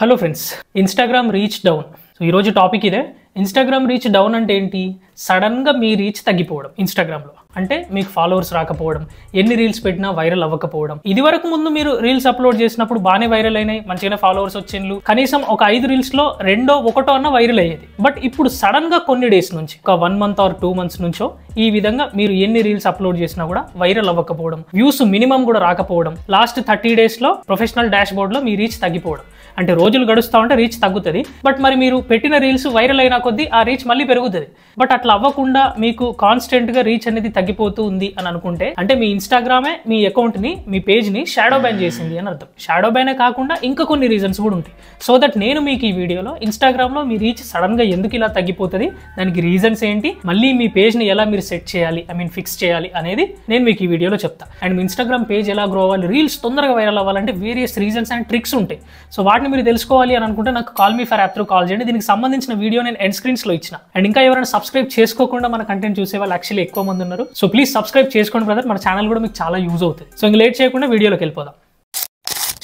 Hello friends, Instagram reach down. So ఈరోజు topic ఇదే. Instagram reach down అంటే ఏంటి? సడన్గా మీ రీచ్ తగ్గిపోవడం ఇన్స్టాగ్రామ్లో. అంటే మీకు ఫాలోవర్స్ రాకపోవడం, ఎన్ని రీల్స్ పెట్టినా వైరల్ అవ్వకపోవడం. ఇది వరకు ముందు మీరు రీల్స్ అప్లోడ్ చేసినప్పుడు బాగానే వైరల్ అయినాయి, మంచిగానే ఫాలోవర్స్ వచ్చిండ్రు, కనీసం ఒక 5 రీల్స్లో 2-1 అన్న వైరల్ అయ్యేది. బట్ ఇప్పుడు సడన్గా కొన్ని డేస్ నుంచి, ఒక 1 మంత్ ఆర్ 2 మంత్స్ నుంచో ఈ విధంగా మీరు ఎన్ని రీల్స్ అప్లోడ్ చేసినా కూడా వైరల్ అవ్వకపోవడం, వ్యూస్ మినిమం కూడా రాకపోవడం, లాస్ట్ 30 డేస్లో ప్రొఫెషనల్ డాష్ బోర్డ్లో మీ రీచ్ తగ్గిపోవడం. అంటే రోజులు గడుస్తూ ఉంటే రీచ్ తగ్గుతుంది, బట్ మరి మీరు పెట్టిన రీల్స్ వైరల్ అయినా కొద్దీ ఆ రీచ్ మళ్ళీ పెరుగుతుంది. బట్ అట్లా అవ్వకుండా మీకు కాన్స్టెంట్గా రీచ్ అనేది తగ్గిపోతూ ఉంది అని అనుకుంటే, అంటే మీ ఇన్స్టాగ్రామే మీ అకౌంట్ని, మీ పేజ్ని షాడో బ్యాన్ చేసింది అని అర్థం. షాడో బ్యానే కాకుండా ఇంకా కొన్ని రీజన్స్ కూడా ఉంటాయి. సో దట్ నేను మీకు ఈ వీడియోలో ఇన్స్టాగ్రామ్లో మీ రీచ్ సడన్గా ఎందుకు ఇలా తగ్గిపోతుంది, దానికి రీజన్స్ ఏంటి, మళ్ళీ మీ పేజ్ని ఎలా మీరు సెట్ చేయాలి, ఫిక్స్ చేయాలి అనేది నేను మీకు ఈ వీడియోలో చెప్తా. అండ్ మీ ఇన్స్టాగ్రామ్ పేజ్ ఎలా గ్రో అవ్వాలి, రీల్స్ తొందరగా వైరల్ అవ్వాలంటే వేరియస్ రీజన్స్ అండ్ ట్రిక్స్ ఉంటాయి. సో వాటిని మీరు తెలుసుకోవాలి అని అనుకుంటే నాకు call me for app through call చేయండి. దీనికి సంబంధించిన వీడియో నేను ఎండ్ స్క్రీన్స్ లో ఇచ్చిన. అండ్ ఇంకా ఎవరైనా సబ్స్క్రైబ్ చేసుకోకుండా మన కంటెంట్ చూసే వాళ్ళు యాక్చువల్లీ ఎక్కువ మంది ఉన్నారు. సో ప్లీజ్ సబ్స్క్రైబ్ చేసుకోండి బ్రదర్, మన ఛానల్ కూడా మీకు చాలా యూజ్ అవుతుంది. సో ఇంక లేట్ చేయకుండా వీడియోలోకి వెళ్ళిపోదాం.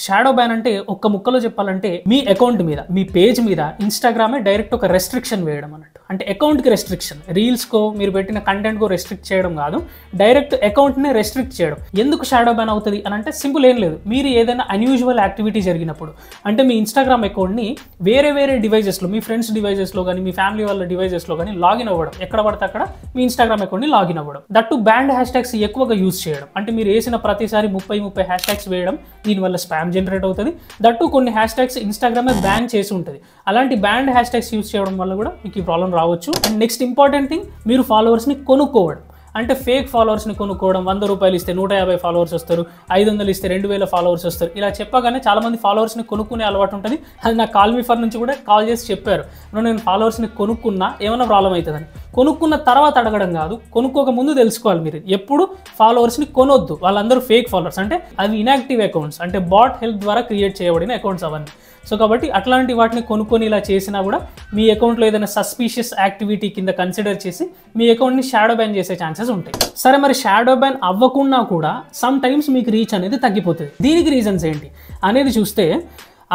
షాడో బ్యాన్ అంటే ఒక్క ముక్కలో చెప్పాలంటే, మీ అకౌంట్ మీద, మీ పేజ్ మీద ఇన్స్టాగ్రామే డైరెక్ట్ ఒక రెస్ట్రిక్షన్ వేయడం అన్నట్టు. అంటే అకౌంట్కి రెస్ట్రిక్షన్, రీల్స్కో మీరు పెట్టిన కంటెంట్కో రెస్ట్రిక్ట్ చేయడం కాదు, డైరెక్ట్ అకౌంట్ని రెస్ట్రిక్ట్ చేయడం. ఎందుకు షాడో బ్యాన్ అవుతుంది అని అంటే సింపుల్ ఏం లేదు. మీరు ఏదైనా అన్యూజువల్ యాక్టివిటీ జరిగినప్పుడు, అంటే మీ ఇన్స్టాగ్రామ్ అకౌంట్ని వేరే డివైజెస్లో, మీ ఫ్రెండ్స్ డివైజెస్లో కానీ, మీ ఫ్యామిలీ వాళ్ళ డివైజెస్లో కానీ లాగిన్ అవ్వడం, ఎక్కడ పడితే అక్కడ మీ ఇన్స్టాగ్రామ్ అకౌంట్ని లాగిన్ అవ్వడం, దట్టు బ్యాండ్ హ్యాష్ ట్యాగ్స్ ఎక్కువగా యూజ్ చేయడం. అంటే మీరు వేసిన ప్రతిసారి 30 హ్యాష్ ట్యాగ్స్ వేయడం, దీనివల్ల స్పామ్ జనరేట్ అవుతుంది. దట్టు కొన్ని హ్యాష్ ట్యాగ్స్ ఇన్స్టాగ్రామే బ్యాన్ చేసి ఉంటుంది. అలాంటి బ్యాండ్ హ్యాష్ ట్యాగ్స్ యూజ్ చేయడం వల్ల కూడా మీకు ఈ ప్రాబ్లం రావచ్చు. అండ్ నెక్స్ట్ ఇంపార్టెంట్ థింగ్, మీరు ఫాలోవర్స్ని కొనుక్కోవడం. అంటే ఫేక్ ఫాలోవర్స్ని కొనుక్కోవడం. 100 రూపాయలు ఇస్తే 150 ఫాలోవర్స్ వస్తారు, 500 ఇస్తే 2000 ఫాలోవర్స్ వస్తారు. ఇలా చెప్పగానే చాలామంది ఫాలోవర్స్ని కొనుక్కునే అలవాటు ఉంటుంది. అది నాకు కాల్ మీ ఫర్ నుంచి కూడా కాల్ చేసి చెప్పారు, నేను ఫాలోవర్స్ని కొనుక్కున్నా ఏమైనా ప్రాబ్లం అవుతుందని. కొనుక్కున్న తర్వాత అడగడం కాదు, కొనుక్కోక ముందు తెలుసుకోవాలి. మీరు ఎప్పుడు ఫాలోవర్స్ని కొనొద్దు, వాళ్ళందరూ ఫేక్ ఫాలోవర్స్. అంటే అవి ఇన్యాక్టివ్ అకౌంట్స్, అంటే బాట్ హెల్ప్ ద్వారా క్రియేట్ చేయబడిన అకౌంట్స్ అవన్నీ. సో కాబట్టి అట్లాంటి వాటిని కొనుక్కొని ఇలా చేసినా కూడా మీ అకౌంట్లో ఏదైనా సస్పీషియస్ యాక్టివిటీ కింద కన్సిడర్ చేసి మీ అకౌంట్ని షాడో బ్యాన్ చేసే ఛాన్సెస్ ఉంటాయి. సరే, మరి షాడో బ్యాన్ అవ్వకుండా కూడా సమ్ టైమ్స్ మీకు రీచ్ అనేది తగ్గిపోతుంది. దీనికి రీజన్స్ ఏంటి అనేది చూస్తే,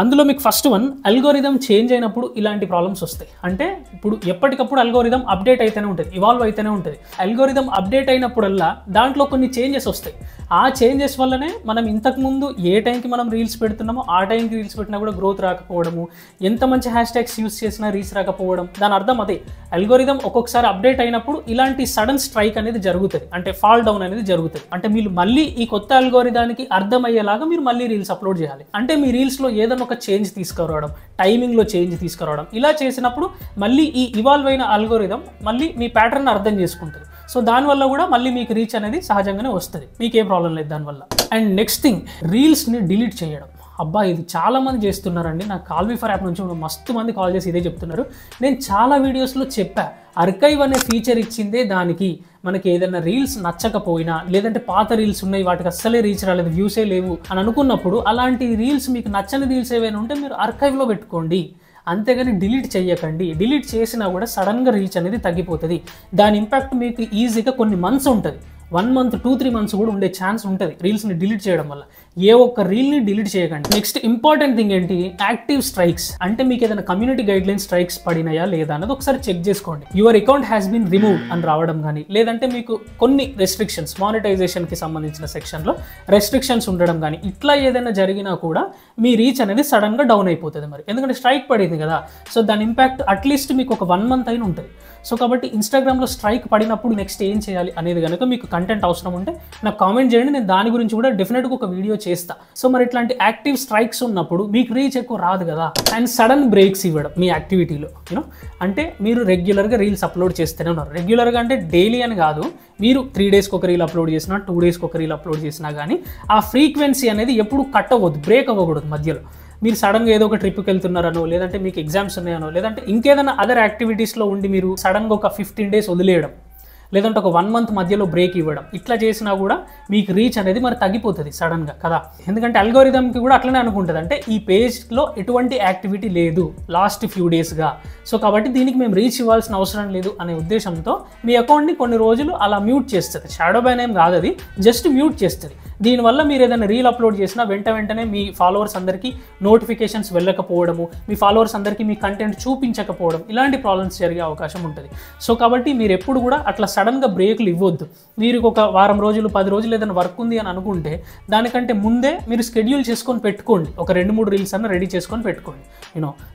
అందులో మీకు ఫస్ట్ వన్, అల్గోరిథం చేంజ్ అయినప్పుడు ఇలాంటి ప్రాబ్లమ్స్ వస్తాయి. అంటే ఇప్పుడు ఎప్పటికప్పుడు అల్గోరిథం అప్డేట్ అయితేనే ఉంటుంది, ఇవాల్వ్ అయితేనే ఉంటుంది. అల్గోరిథం అప్డేట్ అయినప్పుడల్లా దాంట్లో కొన్ని చేంజెస్ వస్తాయి. ఆ చేంజెస్ వల్లనే మనం ఇంతకుముందు ఏ టైంకి మనం రీల్స్ పెడుతున్నామో ఆ టైంకి రీల్స్ పెట్టినా కూడా గ్రోత్ రాకపోవడము, ఎంత మంచి హ్యాష్ ట్యాగ్స్ యూస్ చేసినా రీచ్ రాకపోవడం. దాని అర్థం అదే, అల్గోరిథం ఒక్కొక్కసారి అప్డేట్ అయినప్పుడు ఇలాంటి సడన్ స్ట్రైక్ అనేది జరుగుతుంది, అంటే ఫాల్ డౌన్ అనేది జరుగుతుంది. అంటే మీరు మళ్ళీ ఈ కొత్త అల్గోరిథానికి అర్థమయ్యేలాగా మీరు మళ్ళీ రీల్స్ అప్లోడ్ చేయాలి. అంటే మీ రీల్స్లో ఏదైనా ఒక చేంజ్ తీసుకురావడం, టైమింగ్లో చేంజ్ తీసుకురావడం, ఇలా చేసినప్పుడు మళ్ళీ ఈ ఇవాల్వ్ అయిన అల్గోరిథం మళ్ళీ మీ ప్యాటర్న్ అర్థం చేసుకుంటుంది. సో దానివల్ల కూడా మళ్ళీ మీకు రీచ్ అనేది సహజంగానే వస్తుంది, మీకేం ప్రాబ్లం లేదు దానివల్ల. అండ్ నెక్స్ట్ థింగ్, రీల్స్ని డిలీట్ చేయడం. అబ్బా, ఇది చాలా మంది చేస్తున్నారండి. నాకు కాల్ మీ ఫర్ యాప్ నుంచి మస్తు మంది కాల్ చేసి ఇదే చెప్తున్నారు. నేను చాలా వీడియోస్లో చెప్పా, ఆర్కైవ్ అనే ఫీచర్ ఇచ్చిందే దానికి. మనకి ఏదైనా రీల్స్ నచ్చకపోయినా, లేదంటే పాత రీల్స్ ఉన్నాయి వాటికి అస్సలే రీచ్ రాలేదు, వ్యూసే లేవు అని అనుకున్నప్పుడు, అలాంటి రీల్స్, మీకు నచ్చని రీల్స్ ఏవైనా ఉంటే మీరు ఆర్కైవ్లో పెట్టుకోండి, అంతేగాని డిలీట్ చేయకండి. డిలీట్ చేసినా కూడా సడన్గా రీచ్ అనేది తగ్గిపోతుంది. దాని ఇంపాక్ట్ మీకు ఈజీగా కొన్ని మంత్స్ ఉంటుంది, 1 మంత్ 2-3 మంత్స్ కూడా ఉండే ఛాన్స్ ఉంటుంది రీల్స్ని డిలీట్ చేయడం వల్ల. ఏ ఒక్క రీల్ని డిలీట్ చేయకండి. నెక్స్ట్ ఇంపార్టెంట్ థింగ్ ఏంటి, యాక్టివ్ స్ట్రైక్స్. అంటే మీకు ఏదైనా కమ్యూనిటీ గైడ్లైన్ స్ట్రైక్స్ పడినాయా లేదా అన్నది ఒకసారి చెక్ చేసుకోండి. Your account has been removed అని రావడం కానీ, లేదంటే మీకు కొన్ని రెస్ట్రిక్షన్స్, మానిటైజేషన్కి సంబంధించిన సెక్షన్లో రెస్ట్రిక్షన్స్ ఉండడం కానీ, ఇట్లా ఏదైనా జరిగినా కూడా మీ రీచ్ అనేది సడన్గా డౌన్ అయిపోతుంది. మరి ఎందుకంటే స్ట్రైక్ పడింది కదా, సో దాని ఇంపాక్ట్ అట్లీస్ట్ మీకు ఒక 1 మంత్ అయినా ఉంటుంది. సో కాబట్టి ఇన్స్టాగ్రామ్లో స్ట్రైక్ పడినప్పుడు నెక్స్ట్ ఏం చేయాలి అనేది కనుక మీకు కంటెంట్ అవసరం ఉంటే నాకు కామెంట్ చేయండి, నేను దాని గురించి కూడా డెఫినెట్గా ఒక వీడియో చేస్తా. సో మరి ఇట్లాంటి యాక్టివ్ స్ట్రైక్స్ ఉన్నప్పుడు మీకు రీచ్ ఎక్కువ రాదు కదా. అండ్ సడన్ బ్రేక్స్ ఇవ్వడం మీ యాక్టివిటీలో, అంటే మీరు రెగ్యులర్గా రీల్స్ అప్లోడ్ చేస్తూనే ఉన్నారు. రెగ్యులర్గా అంటే డైలీ అని కాదు, మీరు 3 డేస్కి ఒక రీల్ అప్లోడ్ చేసినా, 2 డేస్కి ఒక రీల్ అప్లోడ్ చేసినా కానీ ఆ ఫ్రీక్వెన్సీ అనేది ఎప్పుడు కట్ అవ్వద్దు, బ్రేక్ అవ్వకూడదు మధ్యలో. మీరు సడన్గా ఏదో ఒక ట్రిప్కి వెళ్తున్నారనో, లేదంటే మీకు ఎగ్జామ్స్ ఉన్నాయనో, లేదంటే ఇంకేదైనా అదర్ యాక్టివిటీస్లో ఉండి మీరు సడన్గా ఒక 15 డేస్ వదిలేయడం, లేదంటే ఒక 1 మంత్ మధ్యలో బ్రేక్ ఇవ్వడం, ఇట్లా చేసినా కూడా మీకు రీచ్ అనేది మరి తగ్గిపోతుంది సడన్గా కదా. ఎందుకంటే అల్గోరిథంకి కూడా అట్లనే అనుకుంటుంది, అంటే ఈ పేజ్లో ఎటువంటి యాక్టివిటీ లేదు లాస్ట్ ఫ్యూ డేస్గా, సో కాబట్టి దీనికి మేము రీచ్ ఇవ్వాల్సిన అవసరం లేదు అనే ఉద్దేశంతో మీ అకౌంట్ని కొన్ని రోజులు అలా మ్యూట్ చేస్తుంది. షాడో బ్యాన్ ఏం కాదు, అది జస్ట్ మ్యూట్ చేస్తుంది. దీనివల్ల మీరు ఏదైనా రీల్ అప్లోడ్ చేసినా వెంటనే మీ ఫాలోవర్స్ అందరికీ నోటిఫికేషన్స్ వెళ్ళకపోవడము, మీ ఫాలోవర్స్ అందరికీ మీ కంటెంట్ చూపించకపోవడం, ఇలాంటి ప్రాబ్లమ్స్ జరిగే అవకాశం ఉంటుంది. సో కాబట్టి మీరు ఎప్పుడు కూడా అట్లా సడన్గా బ్రేకులు ఇవ్వద్దు. మీరు ఒక వారం రోజులు 10 రోజులు ఏదైనా వర్క్ ఉంది అని అనుకుంటే దానికంటే ముందే మీరు షెడ్యూల్ చేసుకొని పెట్టుకోండి. ఒక 2-3 రీల్స్ అన్న రెడీ చేసుకొని పెట్టుకోండి.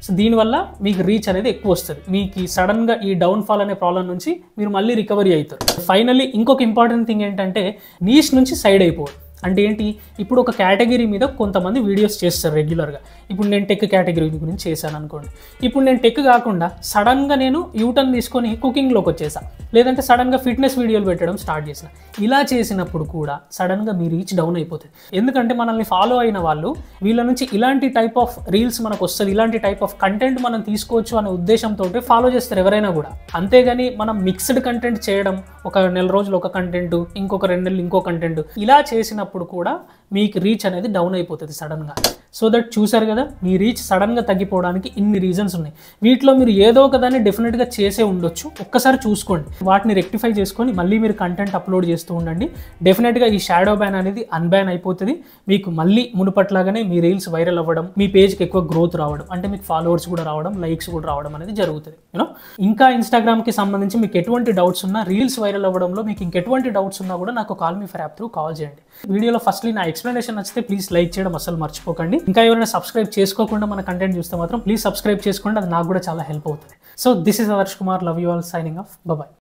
సో దీనివల్ల మీకు రీచ్ అనేది ఎక్కువ వస్తుంది. మీకు సడన్గా ఈ డౌన్ఫాల్ అనే ప్రాబ్లం నుంచి మీరు మళ్ళీ రికవరీ అవుతారు. ఫైనల్లీ ఇంకొక ఇంపార్టెంట్ థింగ్ ఏంటంటే నీష్ నుంచి సైడ్ అయిపోవడం. అంటే ఏంటి, ఇప్పుడు ఒక కేటగిరీ మీద కొంతమంది వీడియోస్ చేస్తారు రెగ్యులర్గా. ఇప్పుడు నేను టెక్ కేటగిరీ గురించి చేశాను అనుకోండి. ఇప్పుడు నేను టెక్ కాకుండా సడన్గా నేను యూటర్న్ తీసుకొని కుకింగ్లోకి వచ్చేసాను, లేదంటే సడన్గా ఫిట్నెస్ వీడియోలు పెట్టడం స్టార్ట్ చేసిన. ఇలా చేసినప్పుడు కూడా సడన్గా మీ రీచ్ డౌన్ అయిపోతుంది. ఎందుకంటే మనల్ని ఫాలో అయిన వాళ్ళు వీళ్ళ నుంచి ఇలాంటి టైప్ ఆఫ్ రీల్స్ మనకు వస్తుంది, ఇలాంటి టైప్ ఆఫ్ కంటెంట్ మనం తీసుకోవచ్చు అనే ఉద్దేశంతో ఫాలో చేస్తారు ఎవరైనా కూడా. అంతేగాని మనం మిక్స్డ్ కంటెంట్ చేయడం, ఒక నెల రోజులు ఒక కంటెంట్, ఇంకొక 2 నెలలు ఇంకో కంటెంట్, ఇలా చేసినప్పుడు కూడా మీకు రీచ్ అనేది డౌన్ అయిపోతుంది సడన్గా. సో దట్ చూసారు కదా, మీ రీచ్ సడన్గా తగ్గిపోవడానికి ఇన్ని రీజన్స్ ఉన్నాయి. వీటిలో మీరు ఏదో ఒక దాన్ని డెఫినెట్గా చేసే ఉండొచ్చు. ఒక్కసారి చూసుకోండి, వాటిని రెక్టిఫై చేసుకొని మళ్ళీ మీరు కంటెంట్ అప్లోడ్ చేస్తూ ఉండండి. డెఫినెట్గా ఈ షాడో బ్యాన్ అనేది అన్బ్యాన్ అయిపోతుంది. మీకు మళ్ళీ మునుపట్లాగానే మీ రీల్స్ వైరల్ అవ్వడం, మీ పేజ్కి ఎక్కువ గ్రోత్ రావడం, అంటే మీకు ఫాలోవర్స్ కూడా రావడం, లైక్స్ కూడా రావడం అనేది జరుగుతుంది. ఇంకా ఇన్స్టాగ్రామ్కి సంబంధించి మీకు ఎటువంటి డౌట్స్ ఉన్నా, రీల్స్ వైరల్ అవ్వడంలో మీకు ఇంకెటువంటి డౌట్స్ ఉన్నా కూడా నాకు call me for app through call చేయండి. వీడియోలో ఫస్ట్లీ నా ఎక్స్ప్లెనేషన్ నచ్చితే ప్లీజ్ లైక్ చేయడం అసలు మర్చిపోకండి. ఇంకా ఎవరైనా సబ్స్క్రైబ్ చేసుకోకుండా మన కంటెంట్ చూస్తే మాత్రం ప్లీజ్ సబ్స్క్రైబ్ చేసుకోండి, అది నాకు కూడా చాలా హెల్ప్ అవుతుంది. So this is Varsh Kumar, love you all, signing off, bye.